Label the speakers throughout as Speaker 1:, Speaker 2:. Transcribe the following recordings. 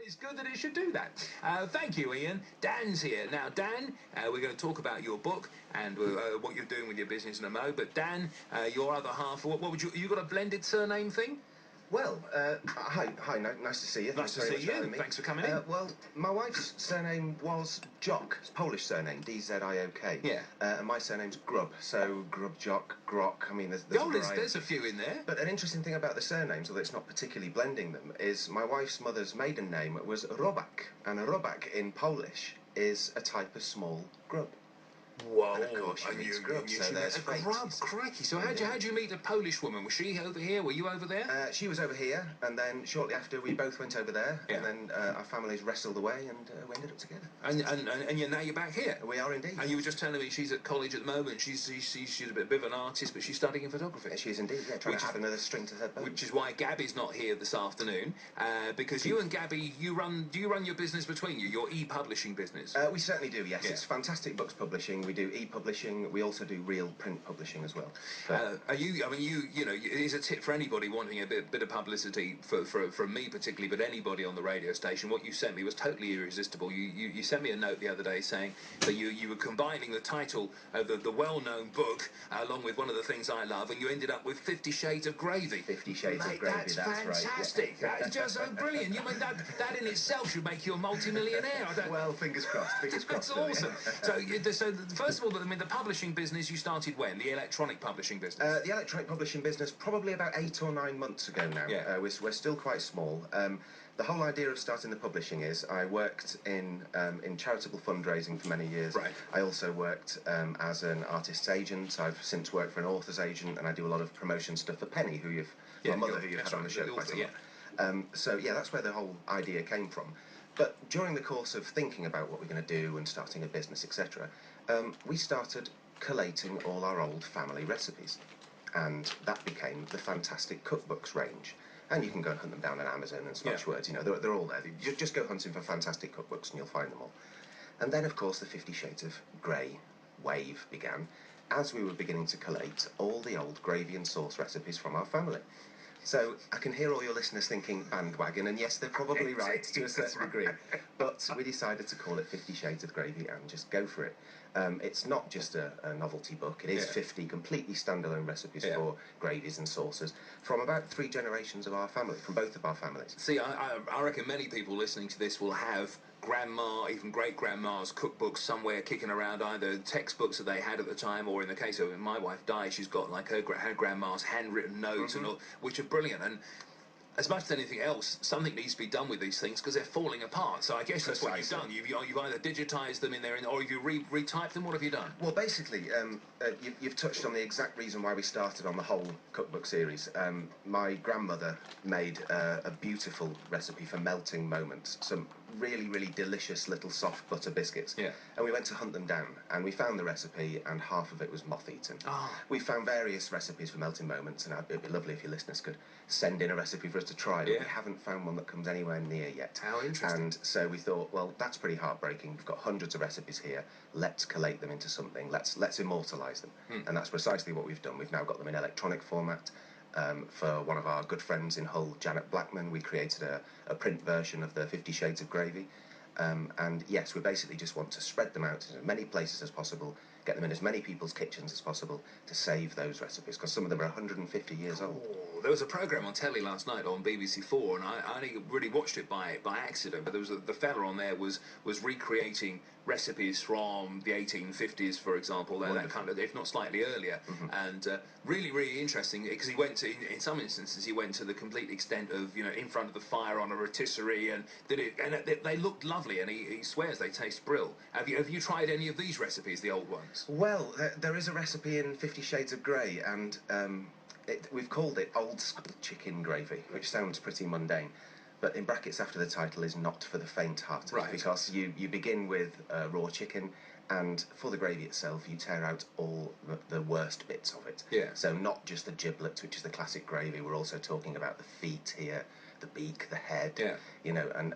Speaker 1: It's good that it should do that. Thank you, Ian. Dan's here. Now, Dan, we're going to talk about your book and what you're doing with your business in a mo. But Dan, your other half, what would you got a blended surname thing?
Speaker 2: Well, hi, nice to see you.
Speaker 1: Nice to see you. Thanks for coming in.
Speaker 2: Well, my wife's surname was Jock. It's a Polish surname, D-Z-I-O-K.
Speaker 1: Yeah.
Speaker 2: And my surname's Grubb, so Grubb, Jock, Grock. I mean,
Speaker 1: there's a few in there.
Speaker 2: But an interesting thing about the surnames, although it's not particularly blending them, is my wife's mother's maiden name was Robak, and a Robak in Polish is a type of small grub.
Speaker 1: Whoa!
Speaker 2: And of course, she meets grub, so there's fate.
Speaker 1: Grub, crikey! So how'd you meet a Polish woman? Was she over here? Were you over there?
Speaker 2: She was over here, and then shortly after we both went over there,
Speaker 1: Yeah.
Speaker 2: and then our families wrestled away, and we ended up together.
Speaker 1: And now you're back here.
Speaker 2: We are indeed.
Speaker 1: And you were just telling me she's at college at the moment. She's a bit of an artist, but she's studying photography.
Speaker 2: She is indeed. Yeah, trying to add another string to her bow.
Speaker 1: Which is why Gabby's not here this afternoon, because you and Gabby, do you run your business between you, your e-publishing business?
Speaker 2: We certainly do. Yes, It's Fantastic Books Publishing. We do e-publishing. We also do real print publishing as well.
Speaker 1: Are you? I mean, here's a tip for anybody wanting a bit of publicity from me particularly, but anybody on the radio station. What you sent me was totally irresistible. You sent me a note the other day saying that you were combining the title of the well-known book along with one of the things I love, and you ended up with 50 Shades of Gravy.
Speaker 2: 50 Shades of Gravy.
Speaker 1: That's fantastic.
Speaker 2: Right. Yeah.
Speaker 1: That's just so brilliant. You mean that in itself should make you a multi-millionaire.
Speaker 2: Well, fingers crossed. Fingers crossed.
Speaker 1: That's awesome. So first of all, I mean, the publishing business you started when? The electronic publishing business?
Speaker 2: The electronic publishing business probably about 8 or 9 months ago now.
Speaker 1: Yeah.
Speaker 2: We're still quite small. The whole idea of starting the publishing is I worked in charitable fundraising for many years.
Speaker 1: Right.
Speaker 2: I also worked as an artist's agent. I've since worked for an author's agent, and I do a lot of promotion stuff for Penny, my mother, who you've had on the show quite a lot. So that's where the whole idea came from. But during the course of thinking about what we're going to do and starting a business, etc., we started collating all our old family recipes, and that became the Fantastic Cookbooks range. And you can go and hunt them down on Amazon and Smashwords. They're all there. Just go hunting for Fantastic Cookbooks and you'll find them all. And then, of course, the 50 Shades of Grey wave began as we were beginning to collate all the old gravy and sauce recipes from our family. So I can hear all your listeners thinking bandwagon, and yes, they're probably right to a certain degree. But we decided to call it 50 Shades of Gravy and just go for it. It's not just a novelty book. It is 50 completely standalone recipes for gravies and sauces from about 3 generations of our family, from both of our families.
Speaker 1: See, I reckon many people listening to this will have grandma, even great-grandma's cookbooks somewhere kicking around, either textbooks that they had at the time, or in the case of when my wife died, she's got like her grandma's handwritten notes and all, which are brilliant. And as much as anything else, something needs to be done with these things because they're falling apart. So I guess that's what you've done. You've either digitised them in there, or have you retyped them? What have you done?
Speaker 2: Well, basically, you've touched on the exact reason why we started on the whole cookbook series. My grandmother made a beautiful recipe for melting moments, some really, really delicious little soft butter biscuits.
Speaker 1: Yeah.
Speaker 2: And we went to hunt them down, and we found the recipe, and half of it was moth-eaten.
Speaker 1: Oh.
Speaker 2: We found various recipes for melting moments, and it'd be lovely if your listeners could send in a recipe for us to try, but we haven't found one that comes anywhere near yet.
Speaker 1: How interesting.
Speaker 2: And so we thought, well, that's pretty heartbreaking. We've got hundreds of recipes here. Let's collate them into something. Let's immortalise them. And that's precisely what we've done. We've now got them in electronic format. For one of our good friends in Hull, Janet Blackman, we created a print version of the 50 Shades of Gravy. And yes, we basically just want to spread them out in as many places as possible, get them in as many people's kitchens as possible to save those recipes, because some of them are 150 years old.
Speaker 1: There was a programme on telly last night on BBC4, and I only really watched it by accident, but there was the fella on there was recreating recipes from the 1850s, for example, that kind of, if not slightly earlier, and really, really interesting, because he went to, in some instances, he went to the complete extent of, in front of the fire on a rotisserie, and did it, and they looked lovely, and he swears they taste brill. Have you tried any of these recipes, the old ones?
Speaker 2: Well, there is a recipe in 50 Shades of Grey, and we've called it Old School Chicken Gravy, which sounds pretty mundane, but in brackets after the title is not for the faint-hearted,
Speaker 1: right?
Speaker 2: Because you begin with raw chicken, and for the gravy itself, you tear out all the worst bits of it.
Speaker 1: Yeah.
Speaker 2: So not just the giblets, which is the classic gravy. We're also talking about the feet here, the beak, the head.
Speaker 1: Yeah.
Speaker 2: And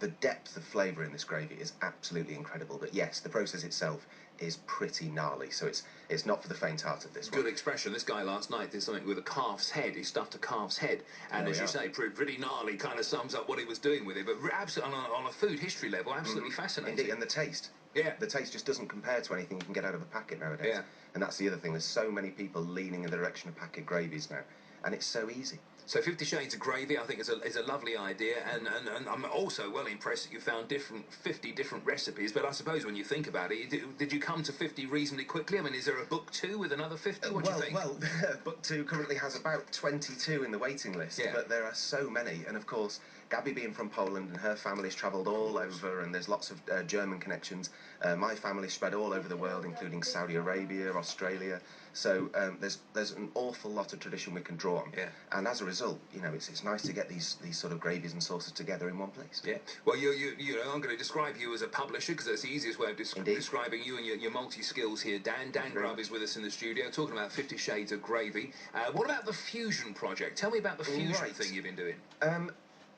Speaker 2: the depth of flavour in this gravy is absolutely incredible. But yes, the process itself is pretty gnarly. So It's not for the faint-hearted, this
Speaker 1: Good
Speaker 2: one.
Speaker 1: expression. This guy last night did something with a calf's head. He stuffed a calf's head, and as you say, pretty gnarly, kind of sums up what he was doing with it. But absolutely, on a food history level, absolutely fascinating.
Speaker 2: Indeed, and the taste.
Speaker 1: Yeah.
Speaker 2: The taste just doesn't compare to anything you can get out of a packet nowadays.
Speaker 1: Yeah.
Speaker 2: And that's the other thing. There's so many people leaning in the direction of packet gravies now, and it's so easy.
Speaker 1: So 50 Shades of Gravy, I think, is a lovely idea, and I'm also well impressed that you found 50 different recipes. But I suppose when you think about it, did you come to 50 reasonably quickly? I mean, is there a book 2 with another 50? What do you think?
Speaker 2: Well, book 2 currently has about 22 in the waiting list, but there are so many. And of course, Gabby being from Poland and her family's travelled all over, and there's lots of German connections. My family's spread all over the world, including Saudi Arabia, Australia. So there's an awful lot of tradition we can draw on.
Speaker 1: Yeah.
Speaker 2: And as a result, you know, it's nice to get these sort of gravies and sauces together in one place.
Speaker 1: Yeah. Well, you know, I'm going to describe you as a publisher because that's the easiest way of describing you and your multi-skills here. Dan Grubb is with us in the studio talking about 50 Shades of Gravy. What about the Fusion project? Tell me about the Fusion thing you've been doing.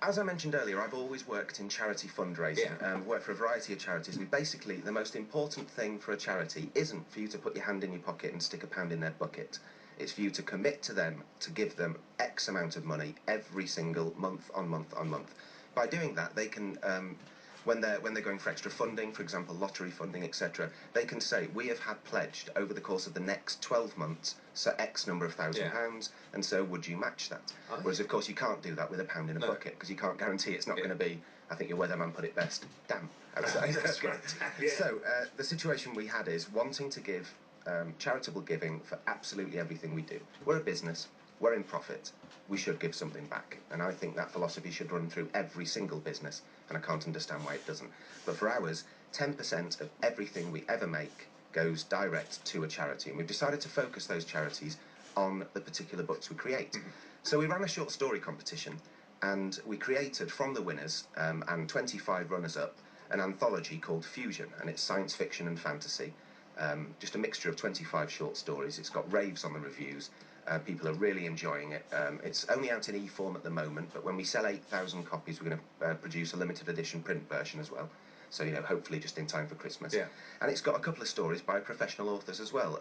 Speaker 2: As I mentioned earlier, I've always worked in charity fundraising, worked for a variety of charities, and basically the most important thing for a charity isn't for you to put your hand in your pocket and stick a pound in their bucket. It's for you to commit to them, to give them X amount of money every single month on month on month. By doing that, they can, when they're going for extra funding, for example, lottery funding, etc., they can say, we have had pledged over the course of the next 12 months, so X number of £1,000, and so would you match that? Whereas, of course, you can't do that with a pound in a bucket, because you can't guarantee it's not going to be, I think your weatherman put it best, damp outside.
Speaker 1: That's right.
Speaker 2: So, the situation we had is wanting to give charitable giving for absolutely everything we do. We're a business, we're in profit, we should give something back. And I think that philosophy should run through every single business, and I can't understand why it doesn't. But for ours, 10% of everything we ever make goes direct to a charity, and we've decided to focus those charities on the particular books we create. So we ran a short story competition, and we created from the winners and 25 runners-up an anthology called Fusion, and it's science fiction and fantasy. Just a mixture of 25 short stories. It's got raves on the reviews. People are really enjoying it. It's only out in e-form at the moment, but when we sell 8,000 copies, we're going to produce a limited edition print version as well. So, you know, hopefully just in time for Christmas.
Speaker 1: Yeah.
Speaker 2: And it's got a couple of stories by professional authors as well.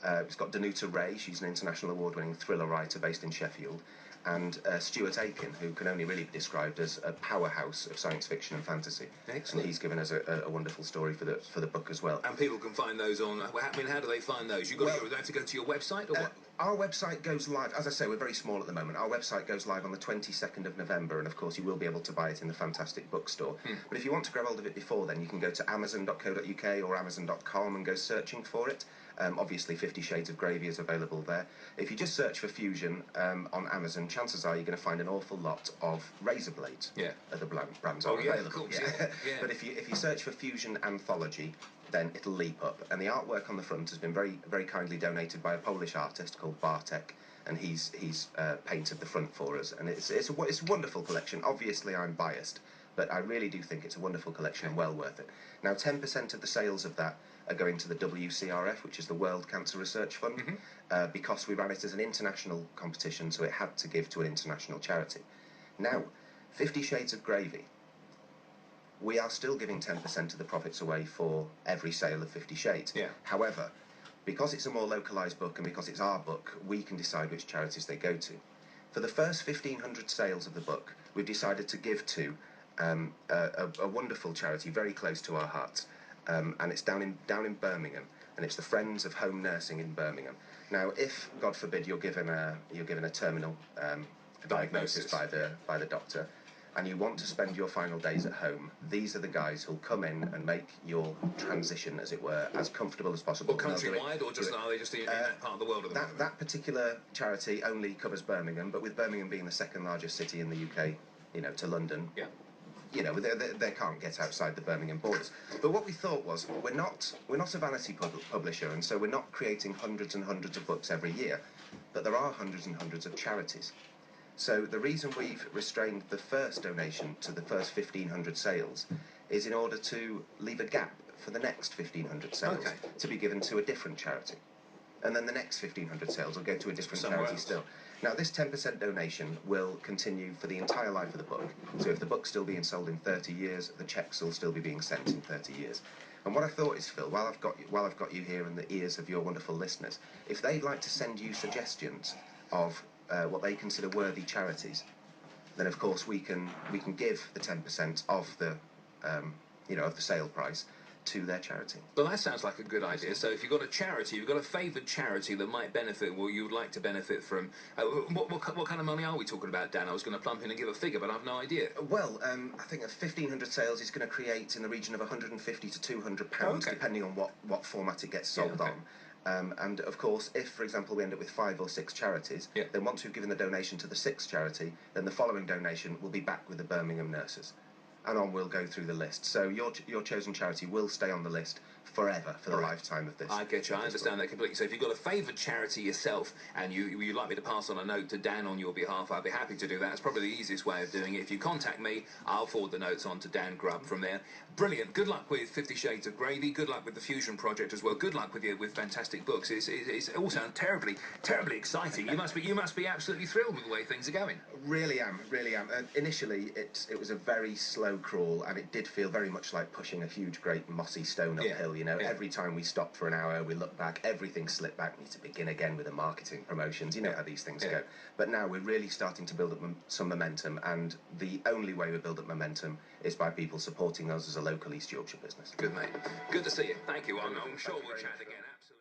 Speaker 2: It's got Danuta Ray, she's an international award-winning thriller writer based in Sheffield, and Stuart Aiken, who can only really be described as a powerhouse of science fiction and fantasy.
Speaker 1: Excellent.
Speaker 2: And he's given us a wonderful story for the book as well.
Speaker 1: And people can find those on. I mean, how do they find those? They have to go to your website, or what?
Speaker 2: Our website goes live, as I say, we're very small at the moment. Our website goes live on the 22nd of November, and of course you will be able to buy it in the fantastic bookstore. But if you want to grab hold of it before then, you can go to amazon.co.uk or amazon.com and go searching for it. Obviously 50 Shades of Gravy is available there. If you just search for Fusion on Amazon, chances are you're going to find an awful lot of razor blades.
Speaker 1: Yeah.
Speaker 2: The brands
Speaker 1: are
Speaker 2: available.
Speaker 1: Of course, yeah.
Speaker 2: But if you search for Fusion Anthology, then it'll leap up. And the artwork on the front has been very, very kindly donated by a Polish artist called Bartek, and he's painted the front for us. And it's a wonderful collection. Obviously, I'm biased, but I really do think it's a wonderful collection and well worth it. Now, 10% of the sales of that are going to the WCRF, which is the World Cancer Research Fund, because we ran it as an international competition, so it had to give to an international charity. Now, 50 Shades of Gravy, we are still giving 10% of the profits away for every sale of 50 Shades.
Speaker 1: Yeah.
Speaker 2: However, because it's a more localised book and because it's our book, we can decide which charities they go to. For the first 1,500 sales of the book, we've decided to give to a wonderful charity very close to our hearts, and it's down in Birmingham, and it's the Friends of Home Nursing in Birmingham. Now, if God forbid you're given a terminal diagnosis by the doctor, and you want to spend your final days at home, these are the guys who'll come in and make your transition, as it were, as comfortable as possible.
Speaker 1: Or countrywide, or just are they just in that part of the world at the moment?
Speaker 2: That particular charity only covers Birmingham, but with Birmingham being the second largest city in the UK, you know, to London, you know, they can't get outside the Birmingham borders. But what we thought was, we're not a vanity publisher, and so we're not creating hundreds and hundreds of books every year, but there are hundreds and hundreds of charities. So the reason we've restrained the first donation to the first 1,500 sales is in order to leave a gap for the next 1,500 sales to be given to a different charity. And then the next 1,500 sales will go to a different charity still. Now, this 10% donation will continue for the entire life of the book. So if the book's still being sold in 30 years, the cheques will still be being sent in 30 years. And what I thought is, Phil, while I've got you here in the ears of your wonderful listeners, if they'd like to send you suggestions of what they consider worthy charities, then of course we can give the 10% of the of the sale price to their charity.
Speaker 1: Well, that sounds like a good idea. So if you've got a charity, you've got a favoured charity that might benefit, well, you would like to benefit from, what kind of money are we talking about, Dan? I was going to plump in and give a figure, but I've no idea.
Speaker 2: Well, I think 1,500 sales is going to create in the region of £150 to £200, depending on what format it gets sold on. And of course, if, for example, we end up with 5 or 6 charities, then once we've given the donation to the 6th charity, then the following donation will be back with the Birmingham nurses. And on we'll go through the list. So your chosen charity will stay on the list forever, for the lifetime of this.
Speaker 1: I get you. I understand that completely. So if you've got a favoured charity yourself and you'd like me to pass on a note to Dan on your behalf, I'd be happy to do that. It's probably the easiest way of doing it. If you contact me, I'll forward the notes on to Dan Grubb from there. Brilliant. Good luck with 50 Shades of Gravy. Good luck with the Fusion project as well. Good luck with fantastic books. It's all sounds terribly exciting. You must be absolutely thrilled with the way things are going.
Speaker 2: Really am. Initially, it was a very slow crawl, and it did feel very much like pushing a huge, great mossy stone uphill. Every time we stopped for an hour, we looked back, everything slipped back. We need to begin again with the marketing, promotions. You know how these things go. But now we're really starting to build up some momentum, and the only way we build up momentum is by people supporting us as a local East Yorkshire business.
Speaker 1: Good, mate. Good to see you. Thank you. I'm sure we'll chat again. Absolutely.